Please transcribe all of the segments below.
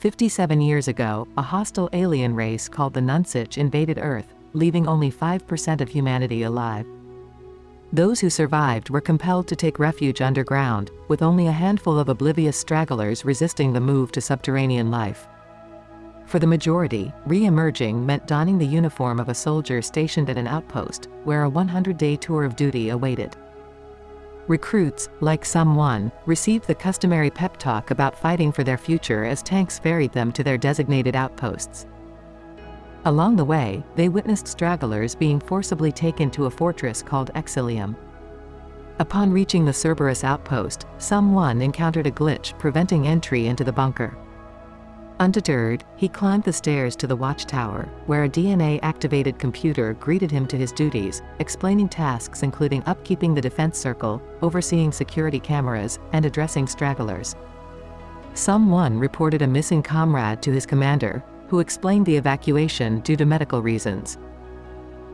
57 years ago, a hostile alien race called the Nonsuch invaded Earth, leaving only 5% of humanity alive. Those who survived were compelled to take refuge underground, with only a handful of oblivious stragglers resisting the move to subterranean life. For the majority, re-emerging meant donning the uniform of a soldier stationed at an outpost, where a 100-day tour of duty awaited. Recruits, like someone, received the customary pep talk about fighting for their future as tanks ferried them to their designated outposts. Along the way, they witnessed stragglers being forcibly taken to a fortress called Exilium. Upon reaching the Cerberus outpost, someone encountered a glitch preventing entry into the bunker. Undeterred, he climbed the stairs to the watchtower, where a DNA-activated computer greeted him to his duties, explaining tasks including upkeeping the defense circle, overseeing security cameras, and addressing stragglers. Someone reported a missing comrade to his commander, who explained the evacuation due to medical reasons.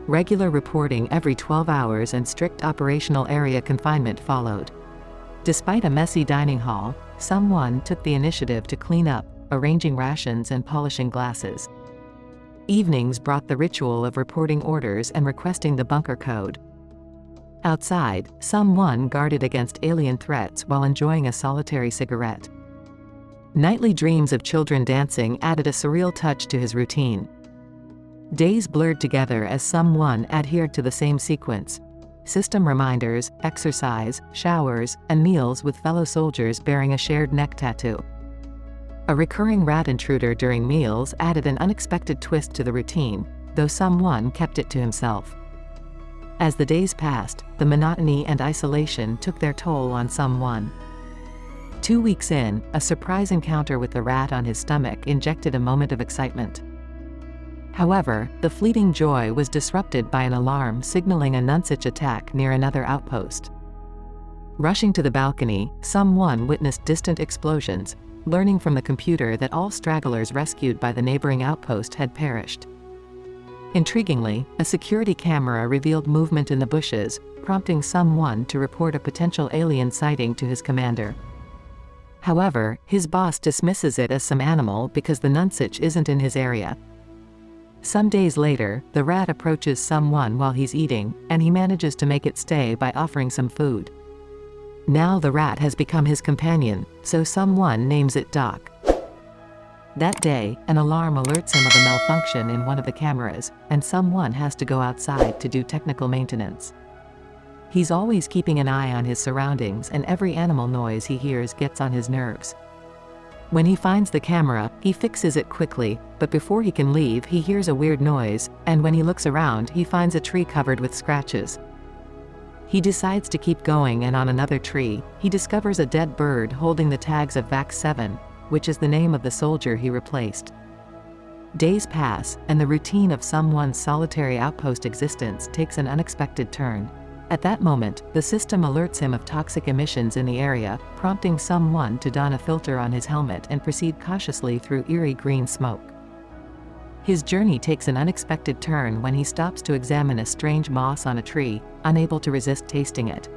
Regular reporting every 12 hours and strict operational area confinement followed. Despite a messy dining hall, someone took the initiative to clean up, arranging rations and polishing glasses. Evenings brought the ritual of reporting orders and requesting the bunker code. Outside, someone guarded against alien threats while enjoying a solitary cigarette. Nightly dreams of children dancing added a surreal touch to his routine. Days blurred together as someone adhered to the same sequence: system reminders, exercise, showers, and meals with fellow soldiers bearing a shared neck tattoo. A recurring rat intruder during meals added an unexpected twist to the routine, though someone kept it to himself. As the days passed, the monotony and isolation took their toll on someone. 2 weeks in, a surprise encounter with the rat on his stomach injected a moment of excitement. However, the fleeting joy was disrupted by an alarm signaling a Nonsuch attack near another outpost. Rushing to the balcony, someone witnessed distant explosions, learning from the computer that all stragglers rescued by the neighboring outpost had perished. Intriguingly, a security camera revealed movement in the bushes, prompting someone to report a potential alien sighting to his commander. However, his boss dismisses it as some animal because the Nonsuch isn't in his area. Some days later, the rat approaches someone while he's eating, and he manages to make it stay by offering some food. Now the rat has become his companion, so someone names it Doc. That day, an alarm alerts him of a malfunction in one of the cameras, and someone has to go outside to do technical maintenance. He's always keeping an eye on his surroundings, and every animal noise he hears gets on his nerves. When he finds the camera, he fixes it quickly, but before he can leave he hears a weird noise, and when he looks around he finds a tree covered with scratches. He decides to keep going, and on another tree, he discovers a dead bird holding the tags of VAC 7, which is the name of the soldier he replaced. Days pass, and the routine of someone's solitary outpost existence takes an unexpected turn. At that moment, the system alerts him of toxic emissions in the area, prompting someone to don a filter on his helmet and proceed cautiously through eerie green smoke. His journey takes an unexpected turn when he stops to examine a strange moss on a tree, unable to resist tasting it.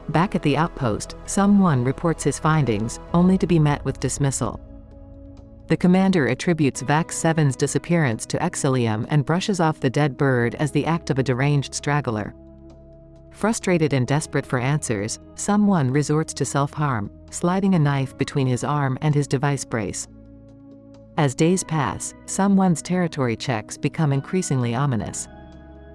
Back at the outpost, someone reports his findings, only to be met with dismissal. The commander attributes VAC 7's disappearance to Exilium and brushes off the dead bird as the act of a deranged straggler. Frustrated and desperate for answers, someone resorts to self-harm, sliding a knife between his arm and his device brace. As days pass, someone's territory checks become increasingly ominous.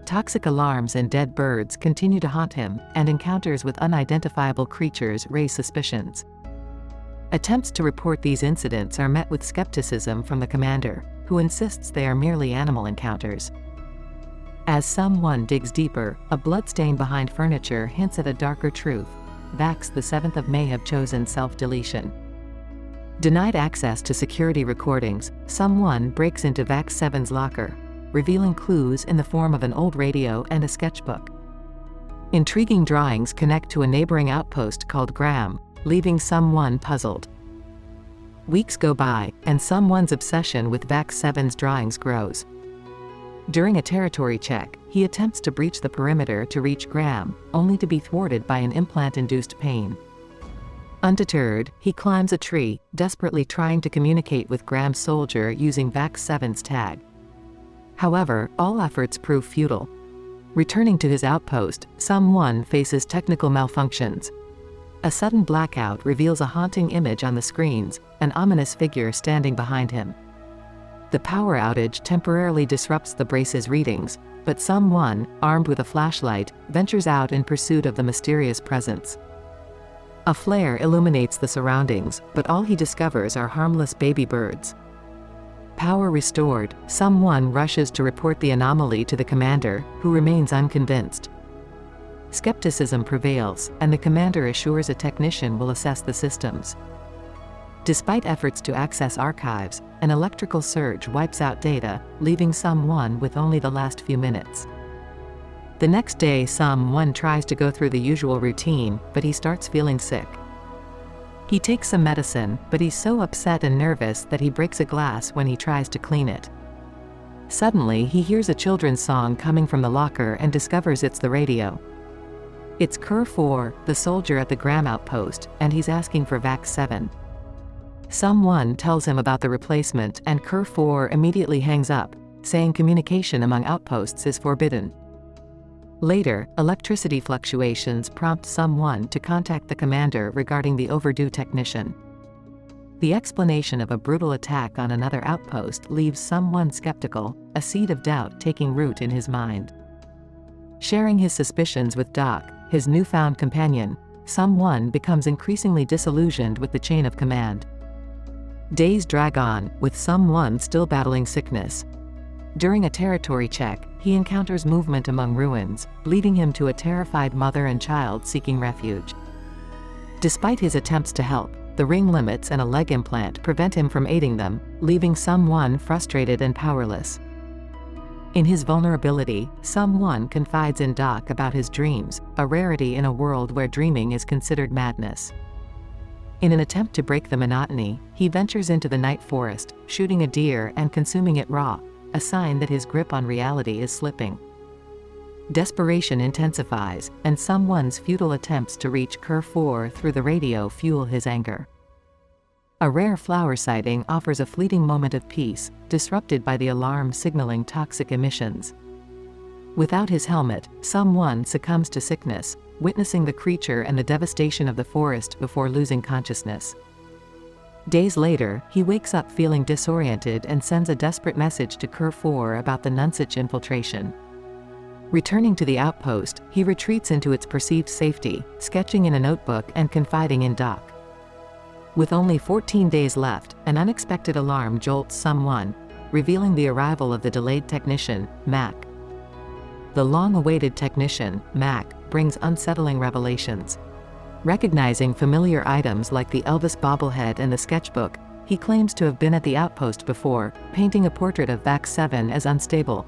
Toxic alarms and dead birds continue to haunt him, and encounters with unidentifiable creatures raise suspicions. Attempts to report these incidents are met with skepticism from the commander, who insists they are merely animal encounters. As someone digs deeper, a bloodstain behind furniture hints at a darker truth. VACs the 7th of May have chosen self-deletion. Denied access to security recordings, someone breaks into VAC 7's locker, revealing clues in the form of an old radio and a sketchbook. Intriguing drawings connect to a neighboring outpost called Graham, leaving someone puzzled. Weeks go by, and someone's obsession with VAC 7's drawings grows. During a territory check, he attempts to breach the perimeter to reach Graham, only to be thwarted by an implant-induced pain. Undeterred, he climbs a tree, desperately trying to communicate with Graham's soldier using VAX 7's tag. However, all efforts prove futile. Returning to his outpost, someone faces technical malfunctions. A sudden blackout reveals a haunting image on the screens, an ominous figure standing behind him. The power outage temporarily disrupts the brace's readings, but someone, armed with a flashlight, ventures out in pursuit of the mysterious presence. A flare illuminates the surroundings, but all he discovers are harmless baby birds. Power restored, someone rushes to report the anomaly to the commander, who remains unconvinced. Skepticism prevails, and the commander assures a technician will assess the systems. Despite efforts to access archives, an electrical surge wipes out data, leaving someone with only the last few minutes. The next day someone tries to go through the usual routine, but he starts feeling sick. He takes some medicine, but he's so upset and nervous that he breaks a glass when he tries to clean it. Suddenly he hears a children's song coming from the locker and discovers it's the radio. It's Cur 4, the soldier at the Graham outpost, and he's asking for VAX 7. Someone tells him about the replacement and Cur 4 immediately hangs up, saying communication among outposts is forbidden. Later, electricity fluctuations prompt someone to contact the commander regarding the overdue technician. The explanation of a brutal attack on another outpost leaves someone skeptical, a seed of doubt taking root in his mind. Sharing his suspicions with Doc, his newfound companion, someone becomes increasingly disillusioned with the chain of command. Days drag on, with someone still battling sickness. During a territory check, he encounters movement among ruins, leading him to a terrified mother and child seeking refuge. Despite his attempts to help, the ring limits and a leg implant prevent him from aiding them, leaving someone frustrated and powerless. In his vulnerability, someone confides in Doc about his dreams, a rarity in a world where dreaming is considered madness. In an attempt to break the monotony, he ventures into the night forest, shooting a deer and consuming it raw, a sign that his grip on reality is slipping. Desperation intensifies, and someone's futile attempts to reach Cur 4 through the radio fuel his anger. A rare flower sighting offers a fleeting moment of peace, disrupted by the alarm signaling toxic emissions. Without his helmet, someone succumbs to sickness, witnessing the creature and the devastation of the forest before losing consciousness. Days later, he wakes up feeling disoriented and sends a desperate message to Cur 4 about the Nonsuch infiltration. Returning to the outpost, he retreats into its perceived safety, sketching in a notebook and confiding in Doc. With only 14 days left, an unexpected alarm jolts someone, revealing the arrival of the delayed technician, Mac. The long-awaited technician, Mac, brings unsettling revelations. Recognizing familiar items like the Elvis bobblehead and the sketchbook, he claims to have been at the outpost before, painting a portrait of VAX 7 as unstable.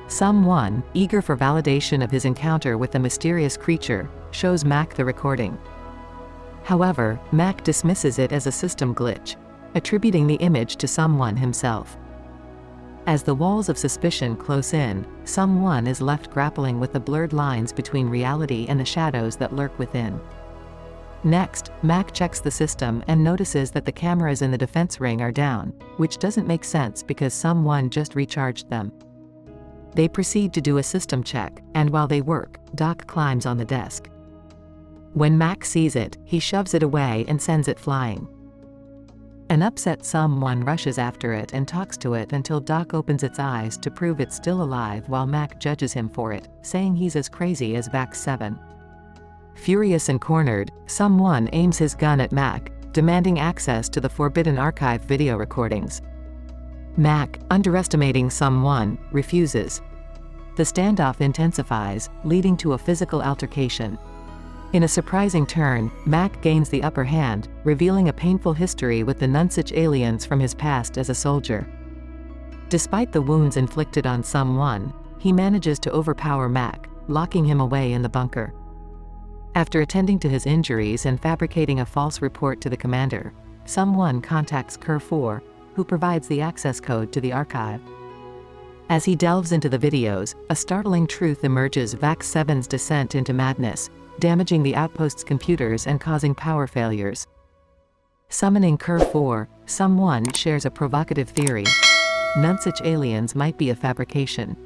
Someone, eager for validation of his encounter with the mysterious creature, shows Mac the recording. However, Mac dismisses it as a system glitch, attributing the image to someone himself. As the walls of suspicion close in, someone is left grappling with the blurred lines between reality and the shadows that lurk within. Next, Mac checks the system and notices that the cameras in the defense ring are down, which doesn't make sense because someone just recharged them. They proceed to do a system check, and while they work, Doc climbs on the desk. When Mac sees it, he shoves it away and sends it flying. An upset someone rushes after it and talks to it until Doc opens its eyes to prove it's still alive while Mac judges him for it, saying he's as crazy as VAX 7. Furious and cornered, someone aims his gun at Mac, demanding access to the forbidden archive video recordings. Mac, underestimating someone, refuses. The standoff intensifies, leading to a physical altercation. In a surprising turn, Mac gains the upper hand, revealing a painful history with the Nonsuch aliens from his past as a soldier. Despite the wounds inflicted on someone, he manages to overpower Mac, locking him away in the bunker. After attending to his injuries and fabricating a false report to the commander, someone contacts Cur 4, who provides the access code to the archive. As he delves into the videos, a startling truth emerges: VAX 7's descent into madness, damaging the outpost's computers and causing power failures. Summoning Cur 4, someone shares a provocative theory. Nonsuch aliens might be a fabrication.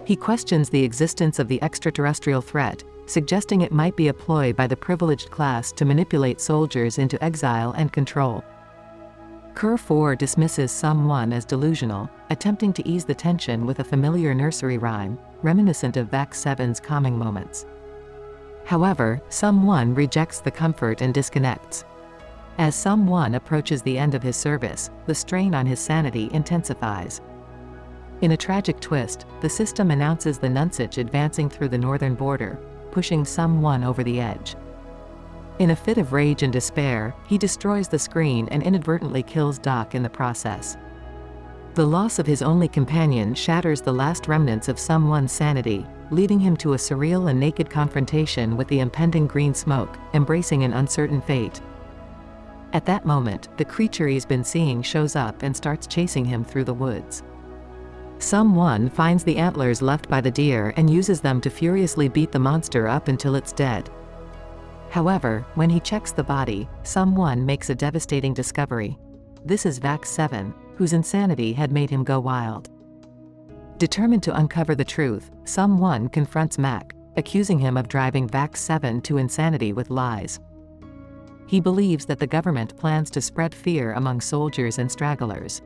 He questions the existence of the extraterrestrial threat, suggesting it might be a ploy by the privileged class to manipulate soldiers into exile and control. Cur 4 dismisses someone as delusional, attempting to ease the tension with a familiar nursery rhyme, reminiscent of Vax 7's calming moments. However, someone rejects the comfort and disconnects. As someone approaches the end of his service, the strain on his sanity intensifies. In a tragic twist, the system announces the Nonsuch advancing through the northern border, pushing someone over the edge. In a fit of rage and despair, he destroys the screen and inadvertently kills Doc in the process. The loss of his only companion shatters the last remnants of someone's sanity, leading him to a surreal and naked confrontation with the impending green smoke, embracing an uncertain fate. At that moment, the creature he's been seeing shows up and starts chasing him through the woods. Someone finds the antlers left by the deer and uses them to furiously beat the monster up until it's dead. However, when he checks the body, someone makes a devastating discovery. This is Vax 7, whose insanity had made him go wild. Determined to uncover the truth, someone confronts Mac, accusing him of driving Vax 7 to insanity with lies. He believes that the government plans to spread fear among soldiers and stragglers.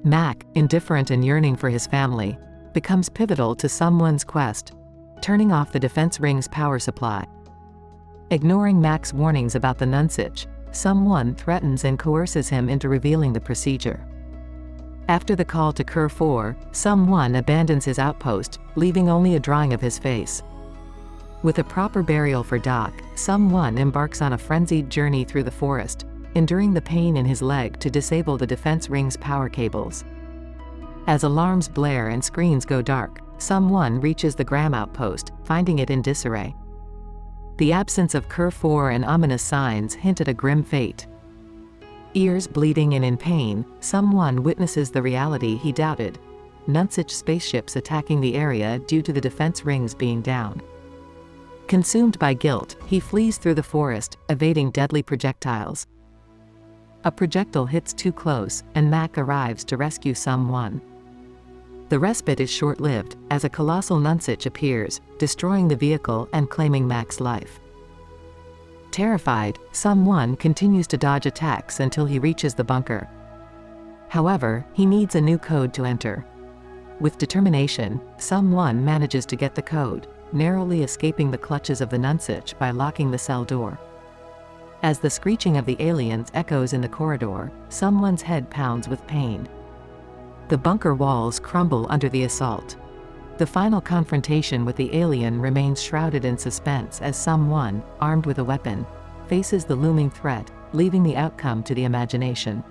Mac, indifferent and yearning for his family, becomes pivotal to someone's quest, turning off the defense ring's power supply. Ignoring Mac's warnings about the Nonsuch, someone threatens and coerces him into revealing the procedure. After the call to Cur 4, someone abandons his outpost, leaving only a drawing of his face. With a proper burial for Doc, someone embarks on a frenzied journey through the forest, enduring the pain in his leg to disable the defense ring's power cables. As alarms blare and screens go dark, someone reaches the Graham outpost, finding it in disarray. The absence of Cur 4 and ominous signs hint at a grim fate. Ears bleeding and in pain, someone witnesses the reality he doubted: Nonsuch spaceships attacking the area due to the defense rings being down. Consumed by guilt, he flees through the forest, evading deadly projectiles. A projectile hits too close, and Mac arrives to rescue someone. The respite is short-lived, as a colossal Nonsuch appears, destroying the vehicle and claiming Mac's life. Terrified, someone continues to dodge attacks until he reaches the bunker. However, he needs a new code to enter. With determination, someone manages to get the code, narrowly escaping the clutches of the Nonsuch by locking the cell door. As the screeching of the aliens echoes in the corridor, someone's head pounds with pain. The bunker walls crumble under the assault. The final confrontation with the alien remains shrouded in suspense as someone, armed with a weapon, faces the looming threat, leaving the outcome to the imagination.